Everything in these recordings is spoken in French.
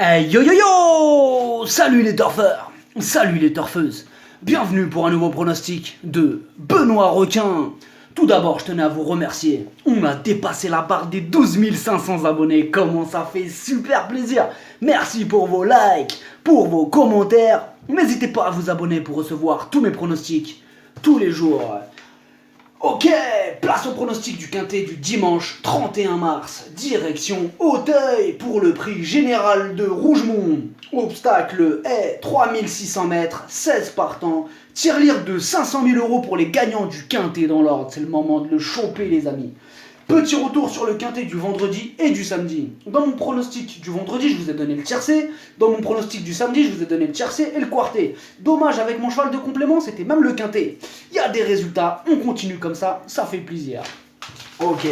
Hey yo yo yo! Salut les turfeurs! Salut les turfeuses! Bienvenue pour un nouveau pronostic de Benoît Requin! Tout d'abord, je tenais à vous remercier. On a dépassé la barre des 12 500 abonnés. Comment ça fait super plaisir! Merci pour vos likes, pour vos commentaires. N'hésitez pas à vous abonner pour recevoir tous mes pronostics tous les jours. Ok, place au pronostic du quintet du dimanche 31 mars. Direction Auteuil pour le prix général de Rougemont. Obstacle est 3600 mètres, 16 partants. Tirelire de 500 000 € pour les gagnants du quintet dans l'ordre. C'est le moment de le choper les amis. Petit retour sur le quintet du vendredi et du samedi. Dans mon pronostic du vendredi, je vous ai donné le tiercé. Dans mon pronostic du samedi, je vous ai donné le tiercé et le quarté. Dommage, avec mon cheval de complément, c'était même le quintet. Il y a des résultats, on continue comme ça fait plaisir. Ok,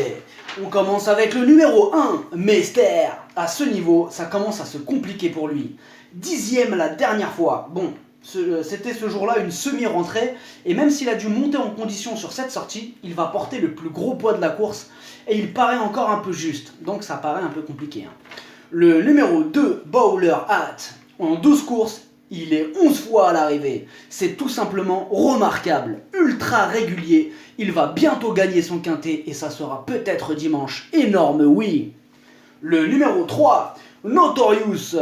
on commence avec le numéro 1, Mester. À ce niveau, ça commence à se compliquer pour lui. 10e la dernière fois. Bon, c'était ce jour-là une semi-rentrée, et même s'il a dû monter en condition sur cette sortie, il va porter le plus gros poids de la course, et il paraît encore un peu juste, donc ça paraît un peu compliqué. Le numéro 2, Bowler Hat, en 12 courses, il est 11 fois à l'arrivée. C'est tout simplement remarquable, ultra régulier, il va bientôt gagner son quintet, et ça sera peut-être dimanche. Énorme oui. Le numéro 3, Notorious,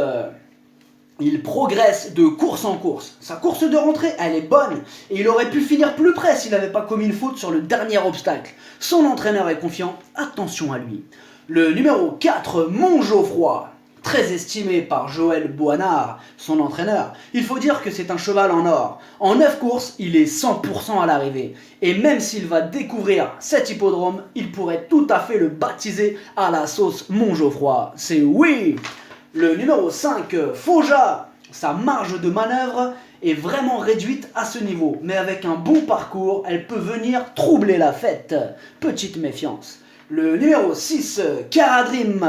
il progresse de course en course. Sa course de rentrée, elle est bonne. Et il aurait pu finir plus près s'il n'avait pas commis une faute sur le dernier obstacle. Son entraîneur est confiant, attention à lui. Le numéro 4, Montgeoffroy, très estimé par Joël Boinard, son entraîneur. Il faut dire que c'est un cheval en or. En 9 courses, il est 100% à l'arrivée. Et même s'il va découvrir cet hippodrome, il pourrait tout à fait le baptiser à la sauce Montgeoffroy. C'est oui! Le numéro 5, Fauja, sa marge de manœuvre est vraiment réduite à ce niveau, mais avec un bon parcours, elle peut venir troubler la fête. Petite méfiance. Le numéro 6, Caradrim,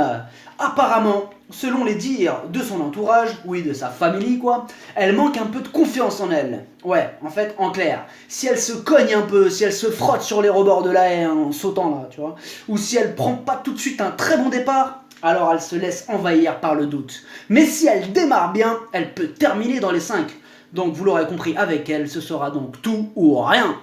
apparemment, selon les dires de son entourage, oui de sa famille quoi, elle manque un peu de confiance en elle. Ouais, en fait, en clair, si elle se cogne un peu, si elle se frotte sur les rebords de la haie en sautant là, tu vois, ou si elle prend pas tout de suite un très bon départ, alors elle se laisse envahir par le doute. Mais si elle démarre bien, elle peut terminer dans les 5. Donc vous l'aurez compris, avec elle, ce sera donc tout ou rien.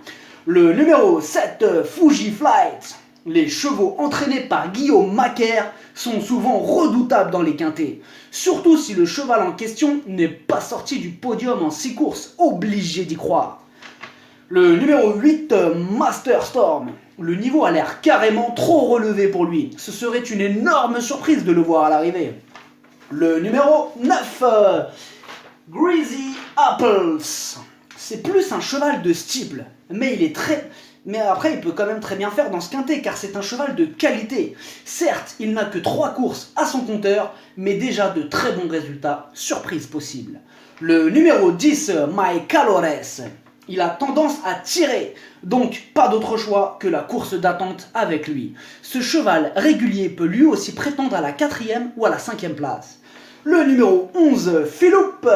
Le numéro 7, Fuji Flight. Les chevaux entraînés par Guillaume Macaire sont souvent redoutables dans les quintets. Surtout si le cheval en question n'est pas sorti du podium en 6 courses. Obligé d'y croire. Le numéro 8, Master Storm. Le niveau a l'air carrément trop relevé pour lui. Ce serait une énorme surprise de le voir à l'arrivée. Le numéro 9, Greasy Apples. C'est plus un cheval de steeple, mais après il peut quand même très bien faire dans ce quintet car c'est un cheval de qualité. Certes, il n'a que 3 courses à son compteur, mais déjà de très bons résultats, surprise possible. Le numéro 10, My Calores. Il a tendance à tirer, donc pas d'autre choix que la course d'attente avec lui. Ce cheval régulier peut lui aussi prétendre à la 4e ou à la 5e place. Le numéro 11, Philippe.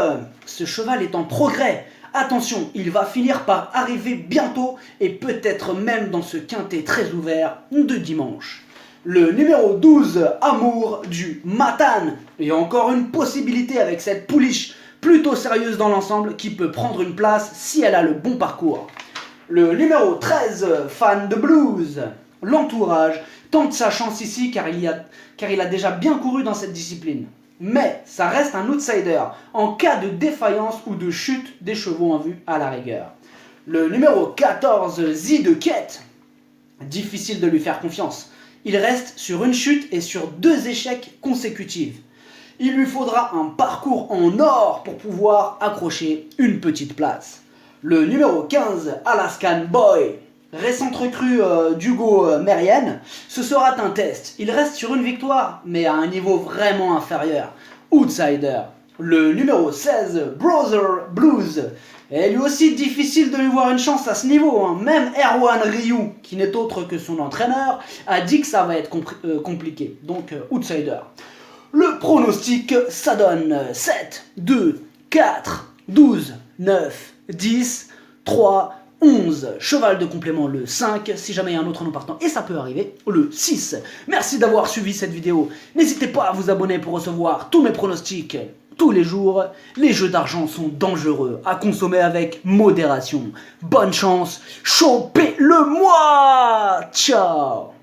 Ce cheval est en progrès. Attention, il va finir par arriver bientôt et peut-être même dans ce quintet très ouvert de dimanche. Le numéro 12, Amour du Matane. Et encore une possibilité avec cette pouliche plutôt sérieuse dans l'ensemble qui peut prendre une place si elle a le bon parcours. Le numéro 13, Fan de Blues. L'entourage tente sa chance ici car il a déjà bien couru dans cette discipline. Mais ça reste un outsider en cas de défaillance ou de chute des chevaux en vue à la rigueur. Le numéro 14, Z de Quête. Difficile de lui faire confiance. Il reste sur une chute et sur 2 échecs consécutifs. Il lui faudra un parcours en or pour pouvoir accrocher une petite place. Le numéro 15, Alaskan Boy. Récente recrue d'Hugo Mérienne, ce sera un test. Il reste sur une victoire, mais à un niveau vraiment inférieur. Outsider. Le numéro 16, Brother Blues. Et lui aussi difficile de lui voir une chance à ce niveau. Même Erwan Ryu, qui n'est autre que son entraîneur, a dit que ça va être compliqué. Donc outsider. Le pronostic, ça donne 7, 2, 4, 12, 9, 10, 3, 11, cheval de complément le 5, si jamais il y a un autre nom partant, et ça peut arriver, le 6. Merci d'avoir suivi cette vidéo. N'hésitez pas à vous abonner pour recevoir tous mes pronostics tous les jours. Les jeux d'argent sont dangereux, à consommer avec modération. Bonne chance, chopez-le-moi. Ciao.